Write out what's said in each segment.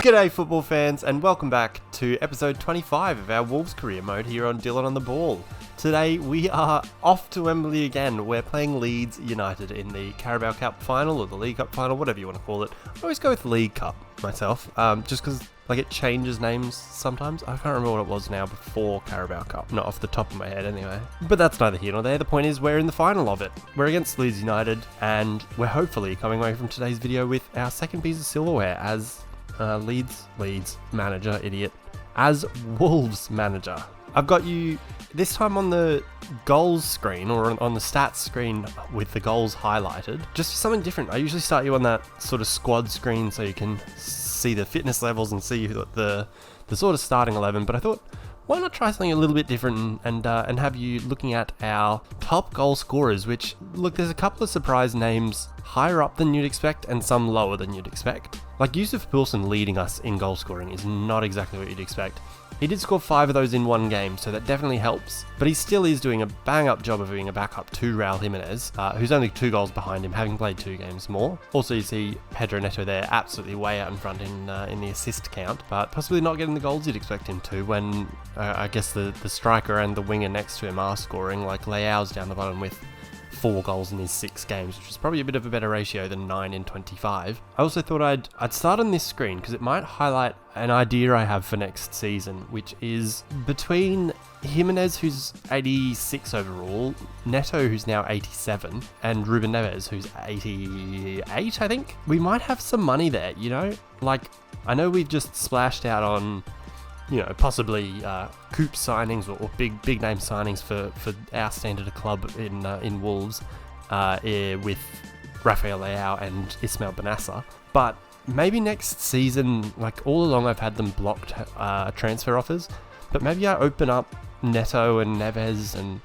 G'day football fans and welcome back to episode 25 of our Wolves career mode here on Dylan on the Ball. Today we are off to Wembley again. We're playing Leeds United in the Carabao Cup Final or the League Cup Final, whatever you want to call it. I always go with League Cup myself, just because it changes names sometimes. I can't remember what it was now before Carabao Cup, not off the top of my head anyway. But that's neither here nor there. The point is we're in the final of it. We're against Leeds United and we're hopefully coming away from today's video with our second piece of silverware as Leeds manager, idiot, as Wolves manager. I've got you this time on the goals screen or on the stats screen with the goals highlighted. Just something different. I usually start you on that sort of squad screen so you can see the fitness levels and see the sort of starting 11, but I thought, why not try something a little bit different and have you looking at our top goal scorers, which, look, there's a couple of surprise names higher up than you'd expect and some lower than you'd expect. Like Yusuf Poulsen leading us in goal scoring is not exactly what you'd expect. He did score 5 of those in one game, so that definitely helps, but he still is doing a bang-up job of being a backup to Raul Jimenez, who's only 2 goals behind him, having played 2 games more. Also, you see Pedro Neto there, absolutely way out in front in the assist count, but possibly not getting the goals you'd expect him to when I guess the striker and the winger next to him are scoring, like Leao's down the bottom with 4 goals in his 6 games, which is probably a bit of a better ratio than 9 in 25. I also thought I'd start on this screen because it might highlight an idea I have for next season, which is between Jimenez, who's 86 overall, Neto, who's now 87, and Ruben Neves, who's 88, I think. We might have some money there, you know? Like, I know we've just splashed out on, you know, possibly coup signings or big name signings for our standard of club in Wolves with Rafael Leao and Ismail Benassa. But maybe next season, like all along I've had them blocked transfer offers, but maybe I open up Neto and Neves and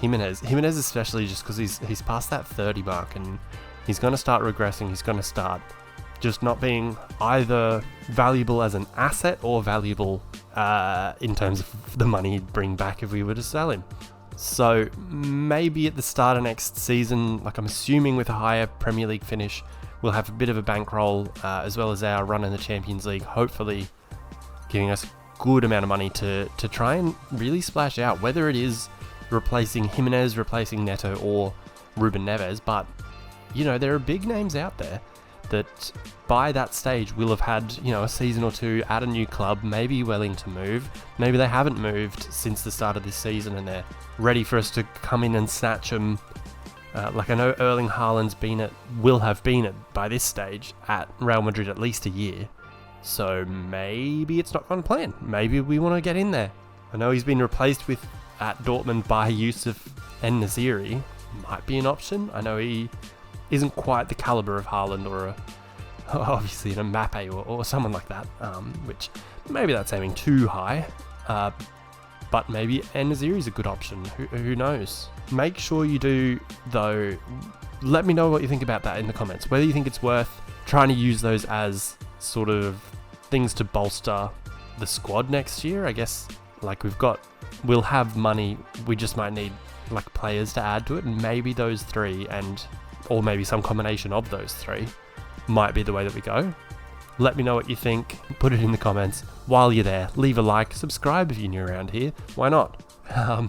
Jimenez especially just because he's past that 30 mark and he's going to start regressing. He's going to start just not being either valuable as an asset or valuable in terms of the money he'd bring back if we were to sell him. So maybe at the start of next season, like I'm assuming with a higher Premier League finish, we'll have a bit of a bankroll as well as our run in the Champions League, hopefully giving us a good amount of money to try and really splash out, whether it is replacing Jimenez, replacing Neto or Ruben Neves. But, you know, there are big names out there that by that stage will have had, you know, a season or 2 at a new club, maybe willing to move. Maybe they haven't moved since the start of this season and they're ready for us to come in and snatch them. Like I know Erling Haaland's will have been by this stage at Real Madrid at least a year. So maybe it's not going to plan. Maybe we want to get in there. I know he's been replaced with at Dortmund by Yusuf En-Nesyri. Might be an option. I know he isn't quite the caliber of Haaland or obviously an Mbappe or someone like that, which maybe that's aiming too high, but maybe En-Nesyri is a good option, who knows. Make sure you do, though, let me know what you think about that in the comments, whether you think it's worth trying to use those as sort of things to bolster the squad next year. I guess, like we'll have money, we just might need like players to add to it, and maybe those 3 or maybe some combination of those 3 might be the way that we go. Let me know what you think. Put it in the comments. While you're there, leave a like, subscribe if you're new around here. Why not?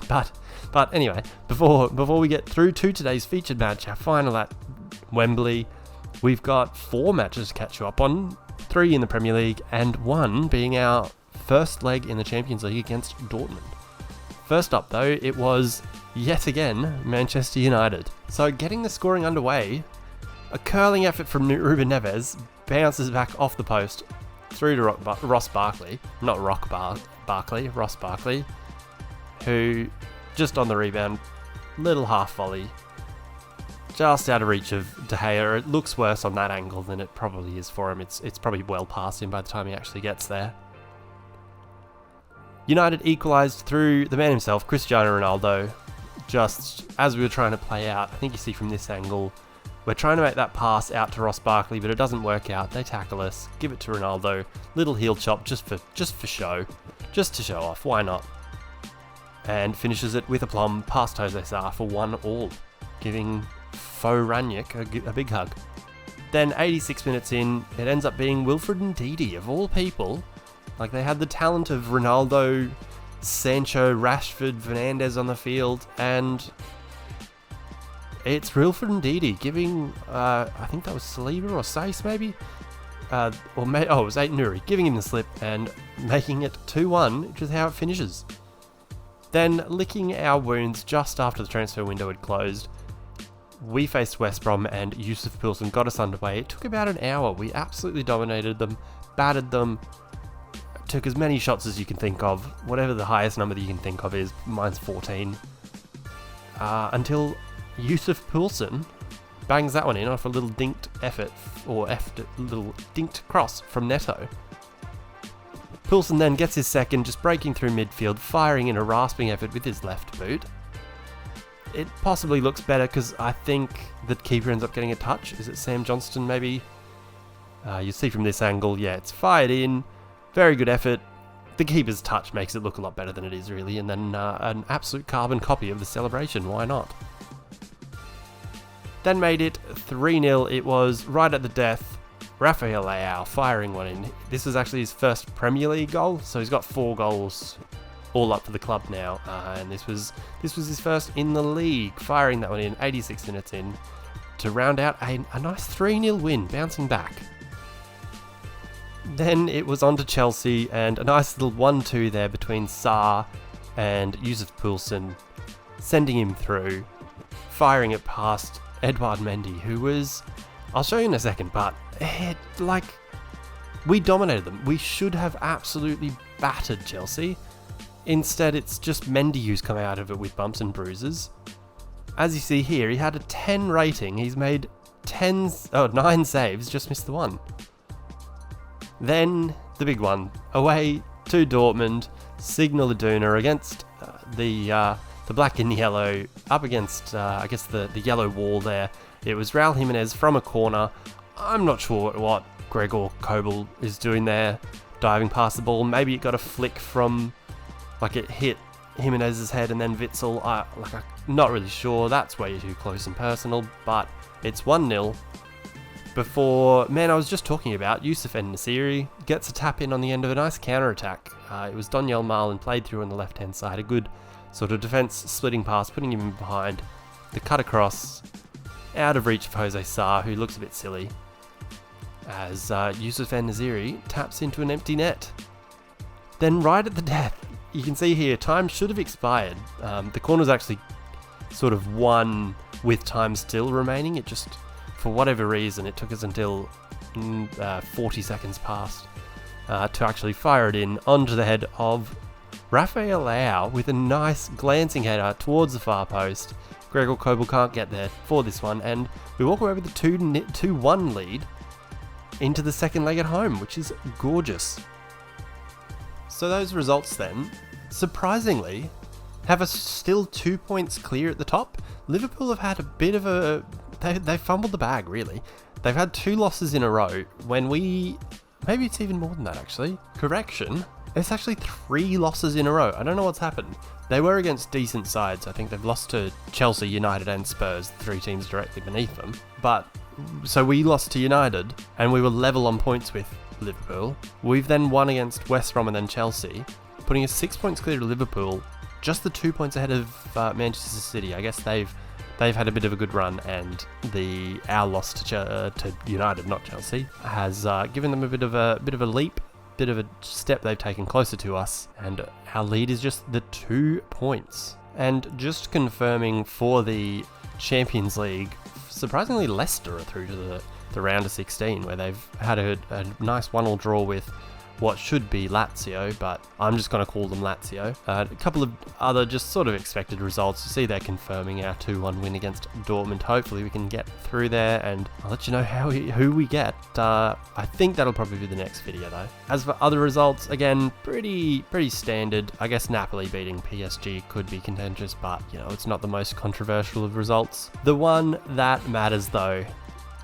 But anyway, before we get through to today's featured match, our final at Wembley, we've got 4 matches to catch you up on, 3 in the Premier League and 1 being our first leg in the Champions League against Dortmund. First up though, it was yet again Manchester United. So getting the scoring underway, a curling effort from Ruben Neves bounces back off the post through to Ross Barkley, Ross Barkley, who just on the rebound, little half volley, just out of reach of De Gea. It looks worse on that angle than it probably is for him. It's probably well past him by the time he actually gets there. United equalised through the man himself, Cristiano Ronaldo, just as we were trying to play out. I think you see from this angle, we're trying to make that pass out to Ross Barkley, but it doesn't work out. They tackle us, give it to Ronaldo, little heel chop just for show, just to show off, why not? And finishes it with aplomb past Jose Sarr for 1-1, giving Faux Ranić a big hug. Then 86 minutes in, it ends up being Wilfred Ndidi, of all people. Like, they had the talent of Ronaldo, Sancho, Rashford, Fernandes on the field, and it's Wilfred Ndidi giving, I think that was Saliba or Sace maybe? It was Ait Nouri, giving him the slip and making it 2-1, which is how it finishes. Then, licking our wounds just after the transfer window had closed, we faced West Brom and Yusuf Poulsen got us underway. It took about an hour. We absolutely dominated them, battered them, took as many shots as you can think of, whatever the highest number that you can think of is, mine's 14, until Yusuf Poulsen bangs that one in off a little dinked little dinked cross from Neto. Poulsen then gets his second, just breaking through midfield, firing in a rasping effort with his left boot. It possibly looks better because I think the keeper ends up getting a touch. Is it Sam Johnston maybe? You see from this angle, yeah, it's fired in. Very good effort. The keeper's touch makes it look a lot better than it is really, and then an absolute carbon copy of the celebration, why not? Then made it 3-0, it was right at the death. Rafael Leao firing one in. This was actually his first Premier League goal, so he's got 4 goals all up for the club now, and this was his first in the league, firing that one in 86 minutes in to round out a nice 3-0 win, bouncing back. Then it was on to Chelsea, and a nice little 1-2 there between Sarr and Yusuf Poulsen, sending him through, firing it past Edouard Mendy, who was, I'll show you in a second, but we dominated them. We should have absolutely battered Chelsea. Instead, it's just Mendy who's come out of it with bumps and bruises. As you see here, he had a 10 rating. He's made 9 saves, just missed the one. Then, the big one. Away to Dortmund. Signal Iduna against the black and yellow. Up against, the yellow wall there. It was Raul Jimenez from a corner. I'm not sure what Gregor Kobel is doing there. Diving past the ball. Maybe it got a flick from... it hit Jimenez's head and then Witsel. I'm not really sure. That's way too close and personal, but it's 1-0. Before, I was just talking about, Youssef En-Nesyri gets a tap in on the end of a nice counter-attack. It was Daniel Marlin played through on the left-hand side. A good sort of defence splitting pass, putting him in behind. The cut across, out of reach of Jose Sarr, who looks a bit silly, as Youssef En-Nesyri taps into an empty net. Then right at the death, you can see here, time should have expired. The corner was actually sort of won with time still remaining. It just, for whatever reason, it took us until 40 seconds past to actually fire it in onto the head of Rafael Leao with a nice glancing header towards the far post. Gregor Kobel can't get there for this one, and we walk away with a 2-1 lead into the second leg at home, which is gorgeous. So those results then, surprisingly, have us still 2 points clear at the top. Liverpool have had a bit of a... They fumbled the bag, really. They've had 2 losses in a row when we... Maybe it's even more than that, actually. Correction. It's actually 3 losses in a row. I don't know what's happened. They were against decent sides. I think they've lost to Chelsea, United and Spurs, 3 teams directly beneath them. But, so we lost to United, and we were level on points with Liverpool. We've then won against West Brom and then Chelsea, putting us 6 points clear to Liverpool, just the 2 points ahead of Manchester City. I guess they've had a bit of a good run, and our loss to United, not Chelsea, has given them a bit of a leap, bit of a step they've taken closer to us, and our lead is just the 2 points. And just confirming for the Champions League, surprisingly Leicester are through to the round of 16, where they've had a nice 1-1 draw with what should be Lazio, but I'm just going to call them Lazio. A couple of other just sort of expected results. You see they're confirming our 2-1 win against Dortmund. Hopefully we can get through there, and I'll let you know who we get. I think that'll probably be the next video though. As for other results, again, pretty standard. I guess Napoli beating PSG could be contentious, but it's not the most controversial of results. The one that matters though,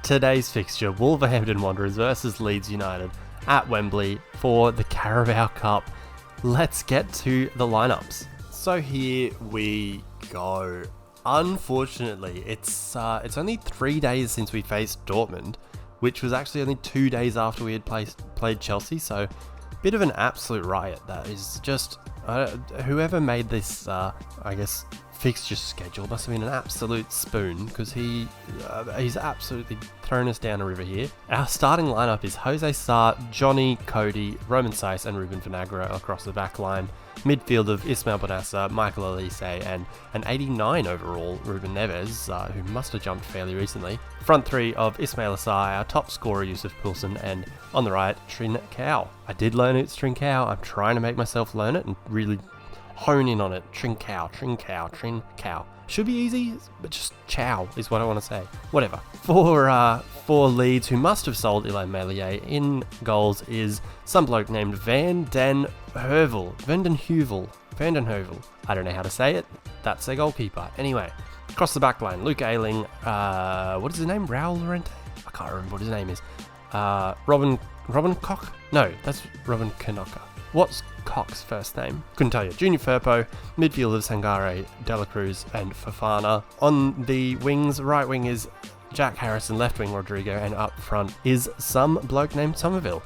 today's fixture, Wolverhampton Wanderers versus Leeds United at Wembley for the Carabao Cup. Let's get to the lineups. So here we go. Unfortunately, it's only 3 days since we faced Dortmund, which was actually only 2 days after we had played Chelsea, so bit of an absolute riot. That is just, whoever made this, I guess, fixture schedule must have been an absolute spoon, because he's absolutely thrown us down a river here. Our starting lineup is Jose Sarr, Johnny, Cody, Roman Saiz and Ruben Vinagre across the back line. Midfield of Ismail Bonassa, Michael Elise and an 89 overall Ruben Neves, who must have jumped fairly recently. Front three of Ismail Assar, our top scorer Yusuf Poulsen, and on the right, Trincao. I did learn it's Trincao. I'm trying to make myself learn it and really hone in on it. Trincao. Should be easy, but just chow is what I want to say. Whatever. For Leeds, who must have sold Ilan Melier, in goals is some bloke named Van den Heuvel. I don't know how to say it. That's their goalkeeper. Anyway, across the back line, Luke Ayling, what is his name? Raul Lorente? I can't remember what his name is. Robin Koch? No, that's Robin Kanoka. What's Koch's first name? Couldn't tell you. Junior Firpo, midfield of Sangare, Dela Cruz, and Fofana. On the wings, right wing is Jack Harrison, left wing Rodrigo, and up front is some bloke named Somerville.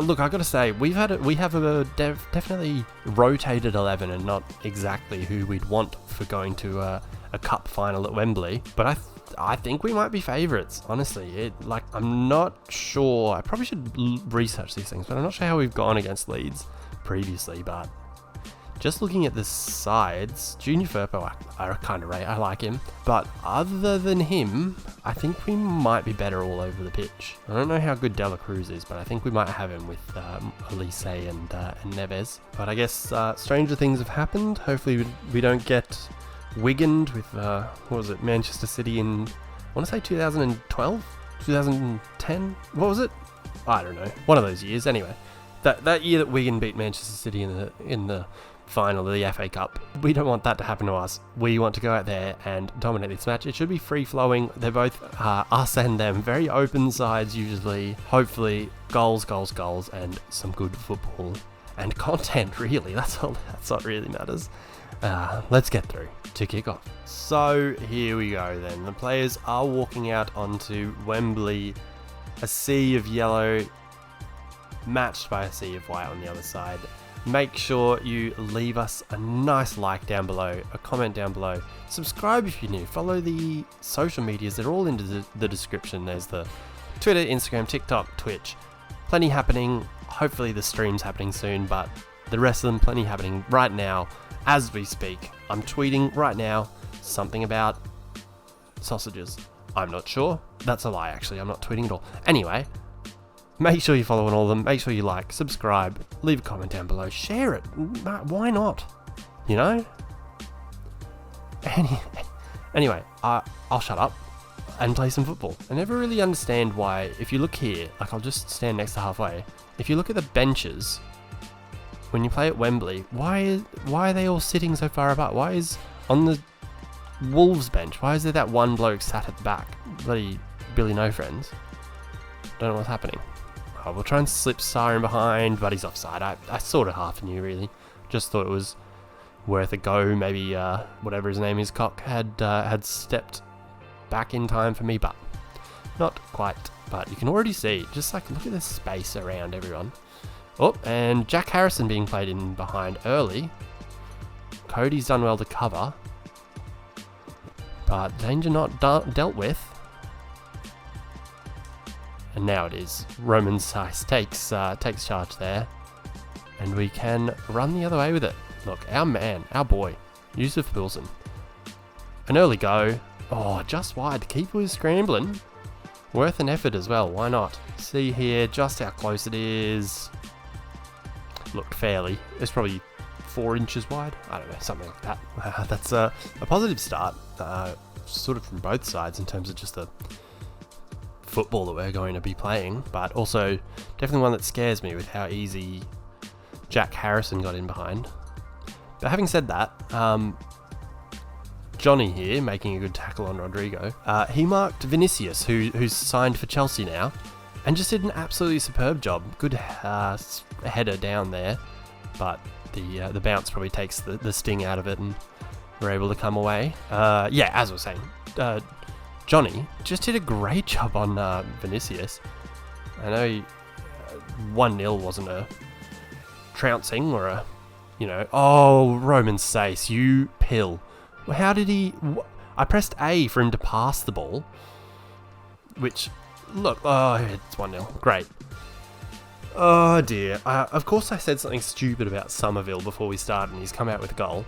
Look, I gotta say, we have a definitely rotated 11 and not exactly who we'd want for going to a cup final at Wembley, but I think we might be favourites, honestly. I'm not sure. I probably should research these things, but I'm not sure how we've gone against Leeds previously, but just looking at the sides, Junior Firpo, I kind of rate. I like him, but other than him, I think we might be better all over the pitch. I don't know how good Dela Cruz is, but I think we might have him with Elise and Neves. But I guess stranger things have happened. Hopefully we don't get Wiganed with, Manchester City in, I want to say 2012? 2010? What was it? I don't know. One of those years. Anyway, that year that Wigan beat Manchester City in the final of the FA Cup. We don't want that to happen to us. We want to go out there and dominate this match. It should be free-flowing. They're both us and them. Very open sides usually. Hopefully, goals, and some good football. And content, really. That's what really matters. Let's get through to kick off. So here we go then. The players are walking out onto Wembley. A sea of yellow matched by a sea of white on the other side. Make sure you leave us a nice like down below, a comment down below. Subscribe if you're new. Follow the social medias. They're all in the description. There's the Twitter, Instagram, TikTok, Twitch. Plenty happening. Hopefully the stream's happening soon, but the rest of them plenty happening right now as we speak. I'm tweeting right now something about sausages. I'm not sure. That's a lie, actually. I'm not tweeting at all. Anyway, make sure you follow on all of them. Make sure you like, subscribe, leave a comment down below, share it. Why not? You know? Anyway, I'll shut up and play some football. I never really understand why, if you look here, I'll just stand next to halfway. If you look at the benches, when you play at Wembley, why are they all sitting so far apart? Why is on the Wolves bench, why is there that one bloke sat at the back? Bloody Billy No Friends. Don't know what's happening. We'll try and slip Sarr in behind, but he's offside. I sort of half knew, really. Just thought it was worth a go. Maybe whatever his name is, Koch, had stepped back in time for me, but not quite. But you can already see, just look at the space around everyone. Oh, and Jack Harrison being played in behind early. Cody's done well to cover, but danger not dealt with. And now it is. Roman Saiz takes charge there. And we can run the other way with it. Look, our man, our boy, Yusuf Poulsen. An early go. Oh, just wide. The keeper was scrambling. Worth an effort as well. Why not? See here just how close it is. Looked fairly. It's probably 4 inches wide. I don't know, something like that. That's a positive start. Sort of from both sides in terms of just the football that we're going to be playing, but also definitely one that scares me with how easy Jack Harrison got in behind. But having said that, Johnny here making a good tackle on Rodrigo. He marked Vinicius, who's signed for Chelsea now, and just did an absolutely superb job. Good header down there, but the bounce probably takes the sting out of it, and we're able to come away. Yeah, as I was saying, Johnny just did a great job on Vinicius. I know 1-0 wasn't a trouncing or a, oh, Roman Sace, you pill. How did he... I pressed A for him to pass the ball, which, look, oh, it's 1-0, great. Oh dear, of course I said something stupid about Somerville before we started and he's come out with a goal,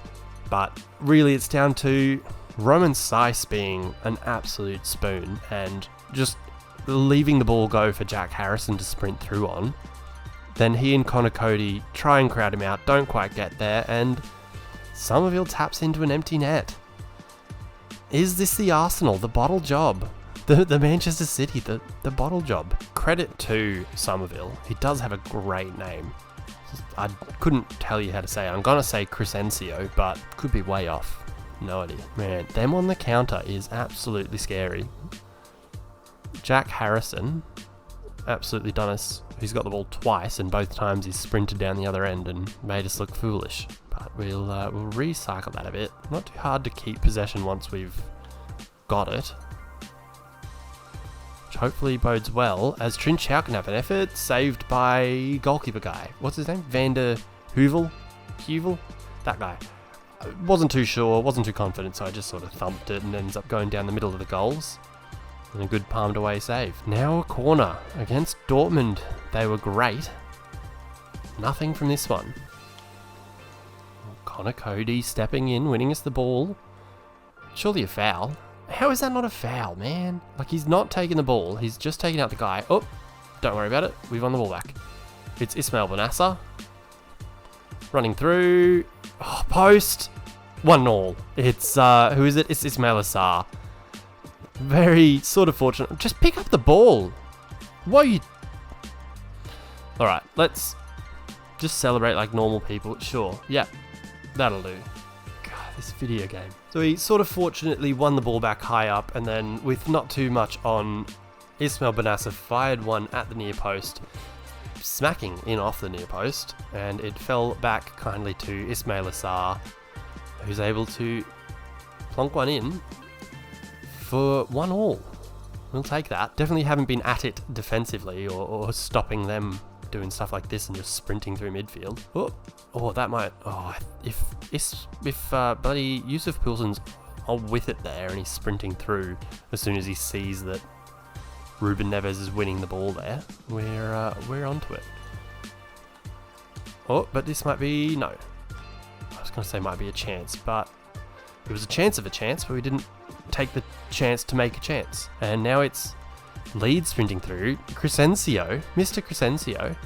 but really it's down to Roman Sace being an absolute spoon and just leaving the ball go for Jack Harrison to sprint through on. Then he and Connor Cody try and crowd him out, don't quite get there, and Somerville taps into an empty net. Is this the Arsenal, the bottle job? The Manchester City, the bottle job. Credit to Somerville. He does have a great name. I couldn't tell you how to say it. I'm going to say Crescencio, but could be way off. No idea. Man, them on the counter is absolutely scary. Jack Harrison absolutely done us. He's got the ball twice, and both times he's sprinted down the other end and made us look foolish. But we'll recycle that a bit. Not too hard to keep possession once we've got it. Which hopefully bodes well, as Trinchau can have an effort, saved by goalkeeper guy. What's his name? Vander Heuvel? That guy. Wasn't too sure, wasn't too confident, so I just sort of thumped it and ends up going down the middle of the goals. And a good palmed away save. Now a corner against Dortmund. They were great. Nothing from this one. Connor Cody stepping in, winning us the ball. Surely a foul. How is that not a foul, man? Like, he's not taking the ball. He's just taking out the guy. Oh, don't worry about it. We've won the ball back. It's Ismail Benassa. Running through. Oh, post. 1-0. It's, who is it? It's Ismail Assar. Very sort of fortunate. Just pick up the ball. What are you... Alright, let's just celebrate like normal people. Sure. Yeah, that'll do. God, this video game. So he sort of fortunately won the ball back high up, and then with not too much on, Ismail Benassa fired one at the near post, smacking in off the near post, and it fell back kindly to Ismail Assar, who's able to plonk one in for 1-1. We'll take that. Definitely haven't been at it defensively or stopping them doing stuff like this and just sprinting through midfield. Oh, that might... Oh, if bloody Yusuf Poulsen's with it there and he's sprinting through as soon as he sees that Ruben Neves is winning the ball there, we're onto it. Oh, but this might be... No. I was going to say might be a chance, but it was a chance of a chance, but we didn't take the chance to make a chance. And now it's Leeds sprinting through. Crescencio, Mr. Crescencio,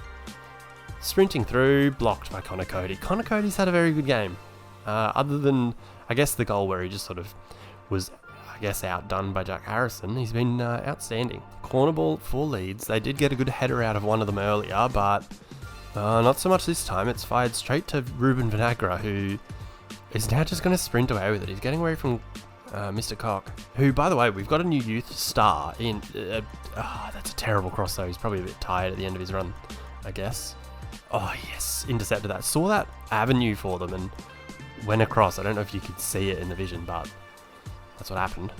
sprinting through, blocked by Connor Cody. Connor Cody's had a very good game. Other than, I guess, the goal where he just sort of was, I guess, outdone by Jack Harrison. He's been outstanding. Corner ball for Leeds. They did get a good header out of one of them earlier, but not so much this time. It's fired straight to Ruben Vinagre, who is now just going to sprint away with it. He's getting away from Mr. Cock, who, by the way, we've got a new youth star in... that's a terrible cross, though. He's probably a bit tired at the end of his run, I guess. Oh, yes. Intercepted that. Saw that avenue for them and went across. I don't know if you could see it in the vision, but that's what happened.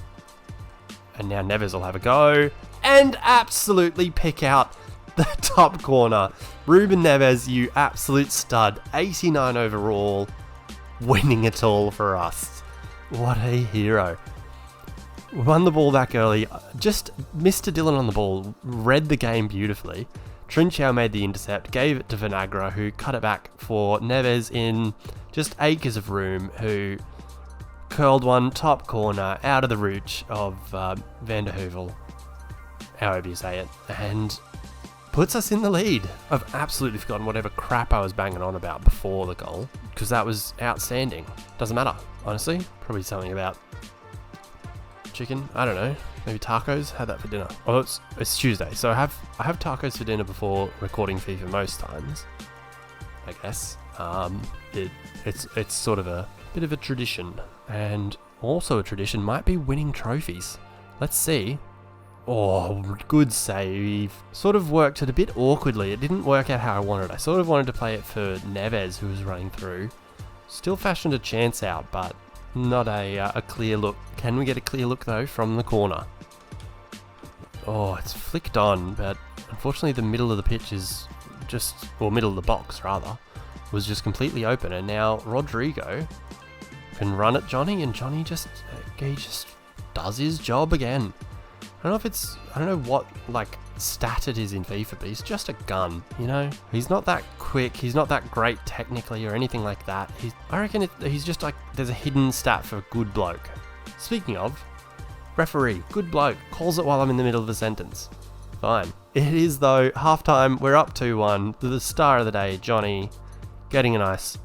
And now Neves will have a go and absolutely pick out the top corner. Ruben Neves, you absolute stud. 89 overall, winning it all for us. What a hero. Won the ball back early. Just Mr. Dillon on the ball. Read the game beautifully. Trinchau made the intercept. Gave it to Vinagre, who cut it back for Neves in just acres of room, who curled one top corner out of the reach of Vander Heuvel, however you say it, and puts us in the lead. I've absolutely forgotten whatever crap I was banging on about before the goal, because that was outstanding. Doesn't matter, honestly. Probably something about chicken. I don't know. Maybe tacos. Had that for dinner. Oh, it's Tuesday, so I have tacos for dinner before recording FIFA most times, I guess. It's sort of a bit of a tradition, and also a tradition might be winning trophies. Let's see. Oh, good save. Sort of worked it a bit awkwardly. It didn't work out how I wanted. I sort of wanted to play it for Neves, who was running through. Still fashioned a chance out, but not a clear look. Can we get a clear look, though, from the corner? Oh, it's flicked on, but unfortunately the middle of the pitch is just, or middle of the box rather, was just completely open, and now Rodrigo can run at Johnny, and Johnny just does his job again. I don't know what like stat it is in FIFA, but he's just a gun, you know? He's not that quick, he's not that great technically or anything like that. I reckon he's just like, there's a hidden stat for good bloke. Speaking of, referee, good bloke, calls it while I'm in the middle of a sentence. Fine. It is though, halftime, we're up 2-1. The star of the day, Johnny, getting a nice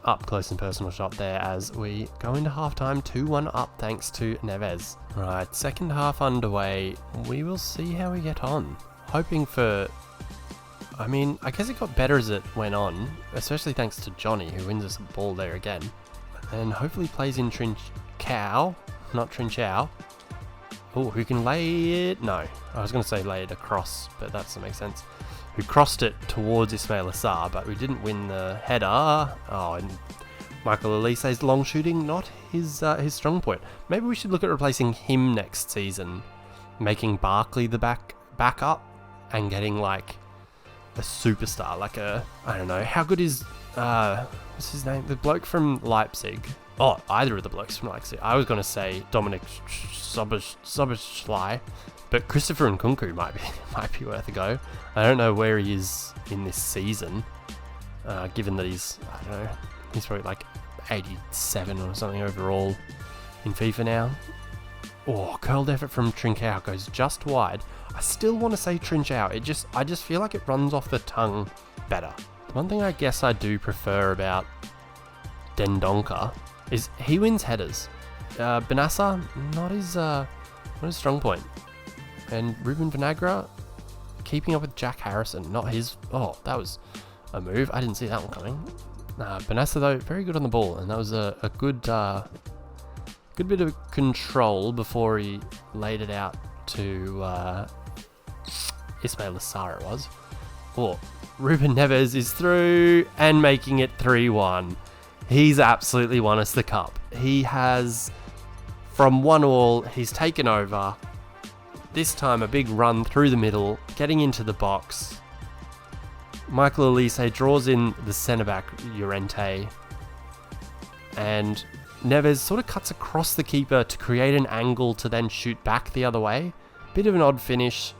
up close and personal shot there as we go into halftime 2-1 up thanks to Neves. Right, second half underway. We will see how we get on. Hoping for... I mean, I guess it got better as it went on, especially thanks to Johnny, who wins us a ball there again. And hopefully plays in Trincao, not Trincao. Oh, who can lay it? No, I was going to say lay it across, but that doesn't make sense. Who crossed it towards Ismail Assar, but we didn't win the header. Oh, and Michael Elise's long shooting, not his strong point. Maybe we should look at replacing him next season, making Barkley the backup and getting like a superstar, like I don't know, how good is what's his name? The bloke from Leipzig. Oh, either of the blokes from Leipzig. I was going to say Dominic Soboschlei, but Christopher Nkunku might be worth a go. I don't know where he is in this season, given that he's probably like 87 or something overall in FIFA now. Oh, curled effort from Trincao goes just wide. I still want to say Trincao. I just feel like it runs off the tongue better. The one thing I guess I do prefer about Dendoncker is he wins headers. Benassa, not his strong point. And Ruben Vinagre keeping up with Jack Harrison, not his... Oh, that was a move. I didn't see that one coming. Benassa, though, very good on the ball, and that was a good bit of control before he laid it out to Ismail Assar, it was. Oh, Ruben Neves is through and making it 3-1. He's absolutely won us the cup. He has, from 1-1, he's taken over. This time a big run through the middle, getting into the box. Michael Elise draws in the centre-back, Llorente. And Neves sort of cuts across the keeper to create an angle to then shoot back the other way. Bit of an odd finish.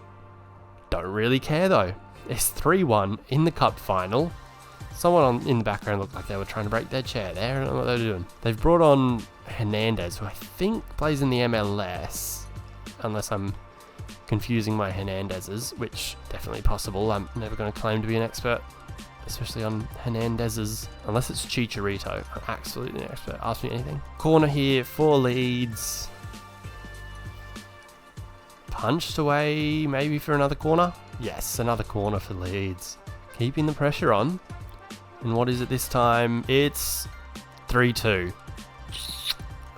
Don't really care though. It's 3-1 in the cup final. Someone in the background looked like they were trying to break their chair there. I don't know what they were doing. They've brought on Hernandez, who I think plays in the MLS. Unless I'm confusing my Hernandezes, which definitely possible. I'm never going to claim to be an expert, especially on Hernandezes, unless it's Chicharito. I'm absolutely an expert. Ask me anything. Corner here for Leeds. Punched away, maybe for another corner. Yes, another corner for Leeds. Keeping the pressure on. And what is it this time? It's 3-2.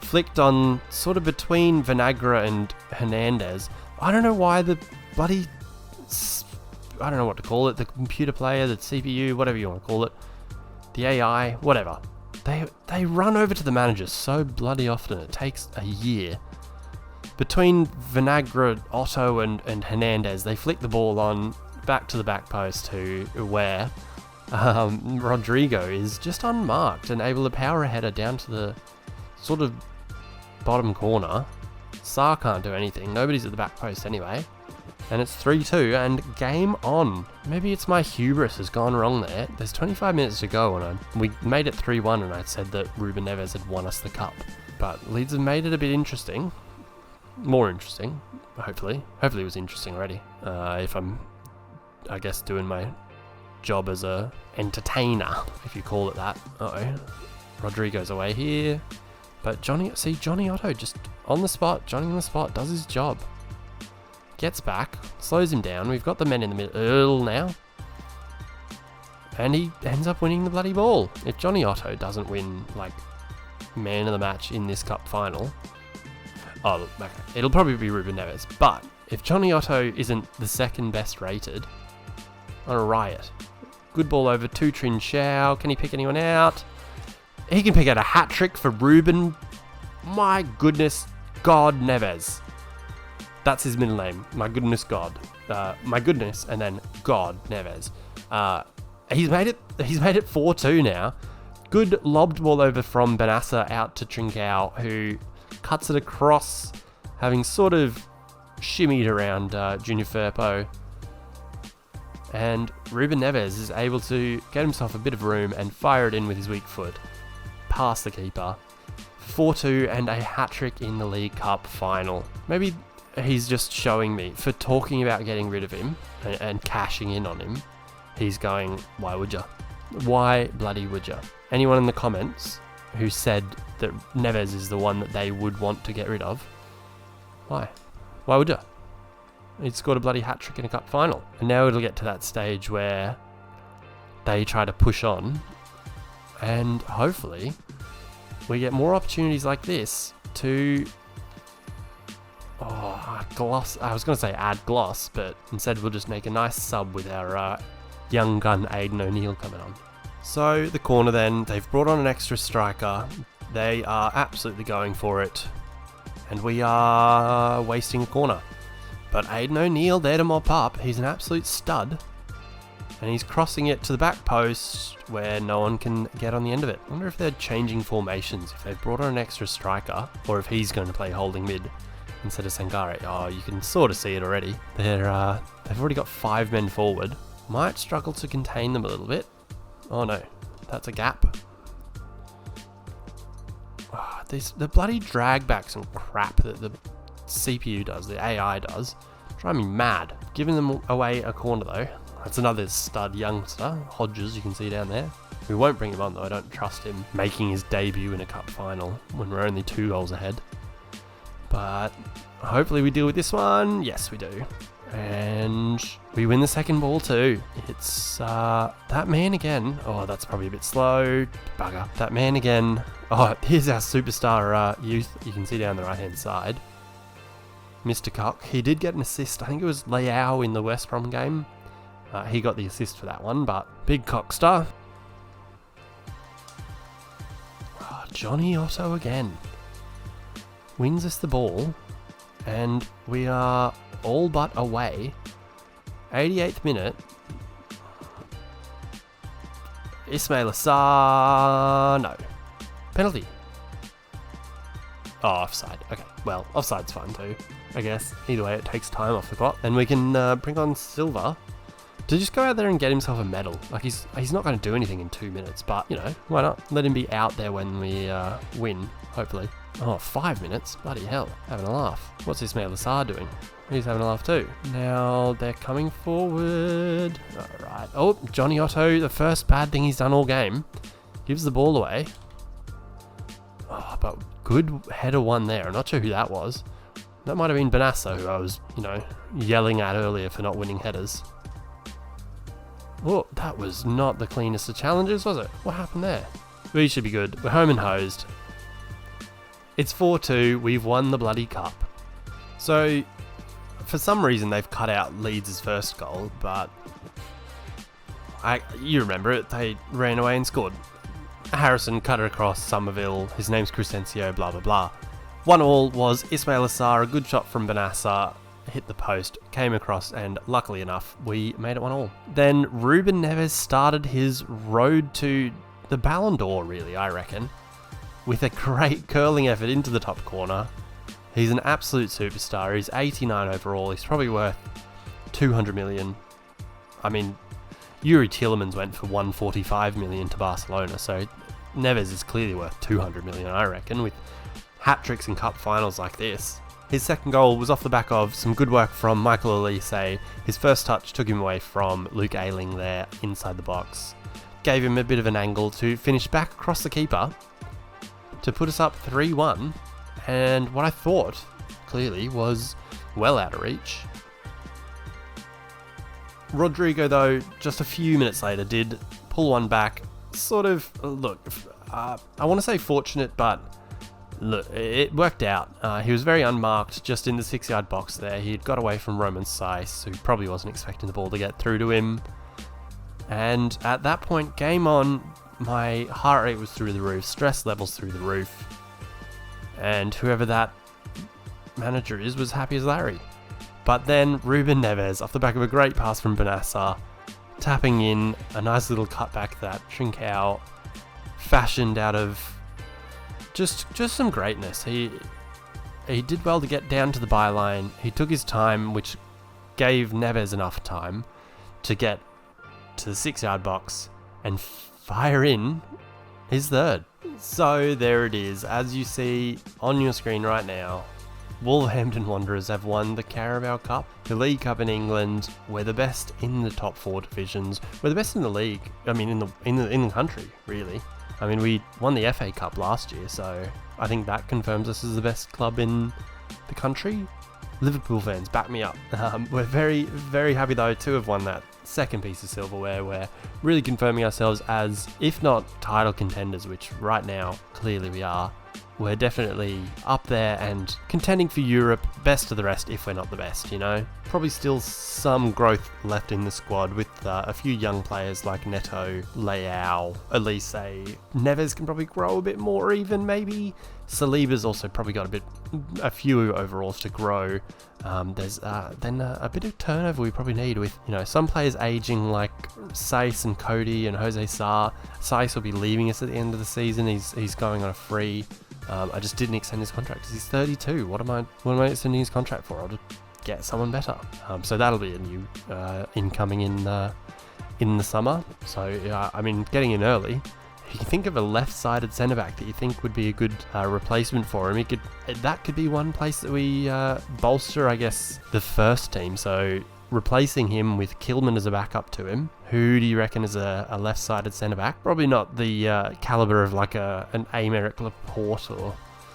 Flicked on sort of between Vinagre and Hernandez. I don't know why the bloody... I don't know what to call it. The computer player, the CPU, whatever you want to call it. The AI, whatever. They run over to the manager so bloody often. It takes a year. Between Vinagre, Otto and Hernandez, they flick the ball on back to the back post to where Rodrigo is just unmarked and able to power a header down to the sort of bottom corner. Sarr can't do anything. Nobody's at the back post anyway. And it's 3-2 and game on. Maybe it's my hubris has gone wrong there. There's 25 minutes to go and we made it 3-1 and I said that Ruben Neves had won us the cup. But Leeds have made it a bit interesting. More interesting, hopefully. Hopefully it was interesting already. If I'm, I guess, doing my job as a entertainer, if you call it that. Uh-oh. Rodrigo's away here. But Johnny Otto just on the spot. Johnny on the spot does his job. Gets back, slows him down. We've got the men in the middle now. And he ends up winning the bloody ball. If Johnny Otto doesn't win, like, man of the match in this cup final... Oh, okay. It'll probably be Ruben Neves. But if Johnny Otto isn't the second best rated, on a riot. Good ball over to Trincao. Can he pick anyone out? He can pick out a hat-trick for Ruben. My goodness, God, Neves. That's his middle name. My goodness God. My goodness, and then God, Neves. He's made it 4-2 now. Good lobbed ball over from Benassa out to Trincao, who cuts it across, having sort of shimmied around Junior Firpo. And Ruben Neves is able to get himself a bit of room and fire it in with his weak foot, past the keeper. 4-2 and a hat-trick in the League Cup final. Maybe he's just showing me, for talking about getting rid of him and cashing in on him, he's going, why would ya? Why bloody would ya? Anyone in the comments who said that Neves is the one that they would want to get rid of, why? Why would ya? He'd scored a bloody hat-trick in a cup final. And now it'll get to that stage where they try to push on, and hopefully we get more opportunities like this to gloss. I was going to say add gloss, but instead we'll just make a nice sub with our young gun Aidan O'Neill coming on. So the corner then, they've brought on an extra striker. They are absolutely going for it, and we are wasting a corner. But Aidan O'Neill there to mop up. He's an absolute stud, and he's crossing it to the back post where no one can get on the end of it. I wonder if they're changing formations, if they've brought on an extra striker, or if he's going to play holding mid instead of Sangare. Oh, you can sort of see it already. They've already got 5 men forward. Might struggle to contain them a little bit. Oh no, that's a gap. Oh, the bloody drag backs and crap that the CPU does, the AI does, drive me mad. Giving them away a corner though. That's another stud youngster, Hodges, you can see down there. We won't bring him on though, I don't trust him making his debut in a cup final when we're only 2 goals ahead. But hopefully we deal with this one. Yes, we do. And we win the second ball too. It's that man again. Oh, that's probably a bit slow. Bugger. That man again. Oh, here's our superstar youth. You can see down the right hand side. Mr. Cock. He did get an assist. I think it was Leao in the West Brom game. He got the assist for that one, but big Cockstar. Oh, Johnny Otto again. Wins us the ball, and we are all but away. 88th minute. Ismail Assar. No. Penalty. Oh, offside. Okay, well, offside's fine too, I guess. Either way, it takes time off the clock. And we can bring on Silva to just go out there and get himself a medal. Like, he's not going to do anything in 2 minutes, but, you know, why not? Let him be out there when we win, hopefully. Oh, 5 minutes? Bloody hell. Having a laugh. What's Ismail Assar doing? He's having a laugh too. Now they're coming forward. Alright. Oh, Johnny Otto, the first bad thing he's done all game. Gives the ball away. Oh, but good header one there. I'm not sure who that was. That might have been Benassa, who I was, yelling at earlier for not winning headers. Oh, that was not the cleanest of challenges, was it? What happened there? We should be good. We're home and hosed. It's 4-2. We've won the bloody cup. So, for some reason, they've cut out Leeds' first goal, but you remember it. They ran away and scored. Harrison cut it across Somerville. His name's Crescencio, blah, blah, blah. 1-1 was Ismail Assar. A good shot from Benassa. Hit the post, came across, and luckily enough, we made it 1-1. Then Ruben Neves started his road to the Ballon d'Or, really, I reckon, with a great curling effort into the top corner. He's an absolute superstar. He's 89 overall. He's probably worth 200 million. I mean, Yuri Tielemans went for 145 million to Barcelona, so Neves is clearly worth 200 million, I reckon, with hat-tricks in cup finals like this. His second goal was off the back of some good work from Michael Elise. His first touch took him away from Luke Ayling there inside the box. Gave him a bit of an angle to finish back across the keeper to put us up 3-1. And what I thought, clearly, was well out of reach. Rodrigo, though, just a few minutes later, did pull one back. Sort of, look, I want to say fortunate, but look, it worked out. He was very unmarked just in the 6-yard box there. He had got away from Roman Saiss, who probably wasn't expecting the ball to get through to him. And at that point, game on, my heart rate was through the roof, stress levels through the roof. And whoever that manager is was happy as Larry. But then Ruben Neves, off the back of a great pass from Benassa, tapping in a nice little cutback that Trincao fashioned out of just some greatness. He did well to get down to the byline. He took his time, which gave Neves enough time to get to the 6-yard box and fire in his third. So there it is. As you see on your screen right now, Wolverhampton Wanderers have won the Carabao Cup, the League Cup in England. We're the best in the top 4 divisions. We're the best in the league. I mean, in the country, really. I mean, we won the FA Cup last year, so I think that confirms us as the best club in the country. Liverpool fans, back me up. We're very, very happy though to have won that second piece of silverware. We're really confirming ourselves as, if not title contenders, which right now clearly we are, we're definitely up there and contending for Europe, best of the rest if we're not the best, you know? Probably still some growth left in the squad with a few young players like Neto, Leao, Elise. Neves can probably grow a bit more even, maybe. Saliba's also probably got a few overalls to grow. There's then a bit of turnover we probably need with, you know, some players aging like Saiss and Cody and Jose Sarr. Saiss will be leaving us at the end of the season. He's going on a free. I just didn't extend his contract because he's 32. What am I extending his contract for? I'll just get someone better. So that'll be a new incoming in the summer. So I mean, getting in early. If you can think of a left-sided centre-back that you think would be a good replacement for him, that could be one place that we bolster, I guess, the first team. So replacing him with Kilman as a backup to him. Who do you reckon is a left-sided centre-back? Probably not the calibre of like an Aymeric Laporte or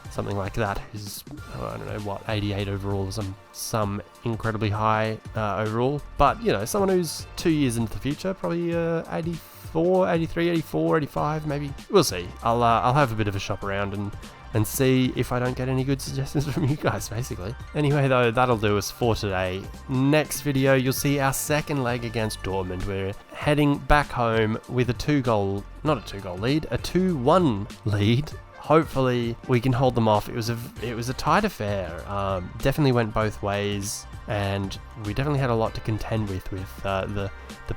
something like that, who's, I don't know, what, 88 overall or some incredibly high overall. But, you know, someone who's 2 years into the future, probably 84, 83, 84, 85, maybe. We'll see. I'll have a bit of a shop around and see if I don't get any good suggestions from you guys, basically. Anyway, though, that'll do us for today. Next video, you'll see our second leg against Dortmund. We're heading back home with a 2-1 lead. Hopefully, we can hold them off. It was a tight affair. Definitely went both ways, and we definitely had a lot to contend with the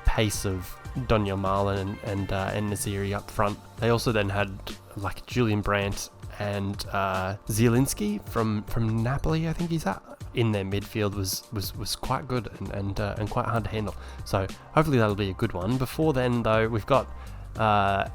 pace of Daniel Marlin and Naziri up front. They also then had like Julian Brandt and Zielinski from Napoli, I think he's at, in their midfield was quite good and quite hard to handle. So hopefully that'll be a good one. Before then, though, we've got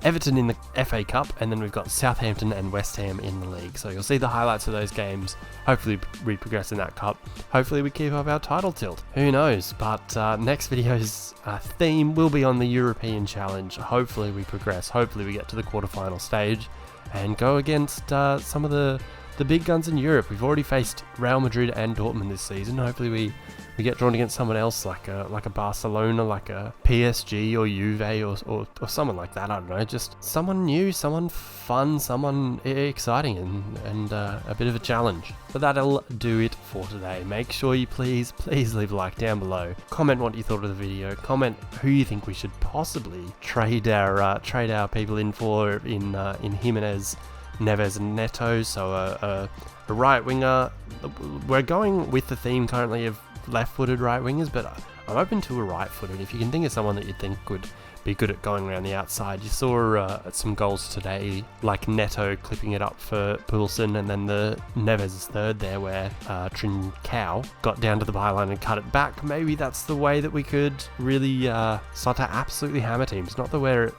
Everton in the FA Cup, and then we've got Southampton and West Ham in the league. So you'll see the highlights of those games. Hopefully we progress in that cup. Hopefully we keep up our title tilt. Who knows? But next video's theme will be on the European Challenge. Hopefully we progress. Hopefully we get to the quarterfinal stage and go against some of the big guns in Europe. We've already faced Real Madrid and Dortmund this season. Hopefully we get drawn against someone else, like a Barcelona, like a PSG or Juve or someone like that. I don't know, just someone new, someone fun, someone exciting and a bit of a challenge. But that'll do it for today. Make sure you please leave a like down below. Comment what you thought of the video. Comment who you think we should possibly trade our people in for in Jimenez, Neves and Neto. So a right winger. We're going with the theme currently of left-footed right wingers, but I'm open to a right-footed. If you can think of someone that you think could be good at going around the outside. You saw some goals today, like Neto clipping it up for Poulsen, and then the Neves' third there where Trincao got down to the byline and cut it back. Maybe that's the way that we could really start to absolutely hammer teams. Not that we're,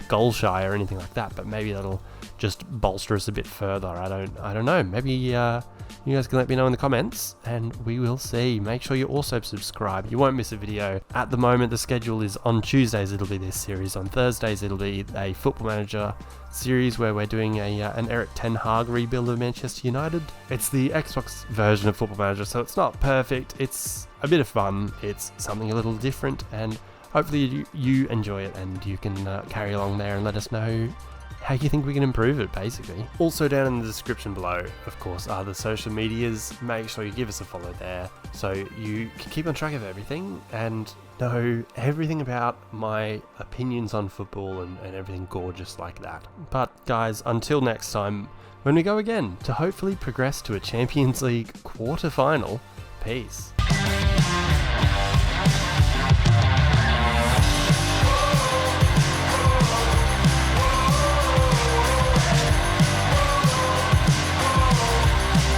goal shy or anything like that, but maybe that'll just bolster us a bit further. I don't know. Maybe you guys can let me know in the comments, and we will see. Make sure you also subscribe. You won't miss a video. At the moment, the schedule is on Tuesdays. It'll be this series. On Thursdays, it'll be a Football Manager series where we're doing an Eric Ten Hag rebuild of Manchester United. It's the Xbox version of Football Manager, so it's not perfect. It's a bit of fun. It's something a little different, and hopefully you enjoy it, and you can carry along there and let us know how you think we can improve it, basically. Also down in the description below, of course, are the social medias. Make sure you give us a follow there so you can keep on track of everything and know everything about my opinions on football and everything gorgeous like that. But guys, until next time, when we go again to hopefully progress to a Champions League quarter-final, Peace.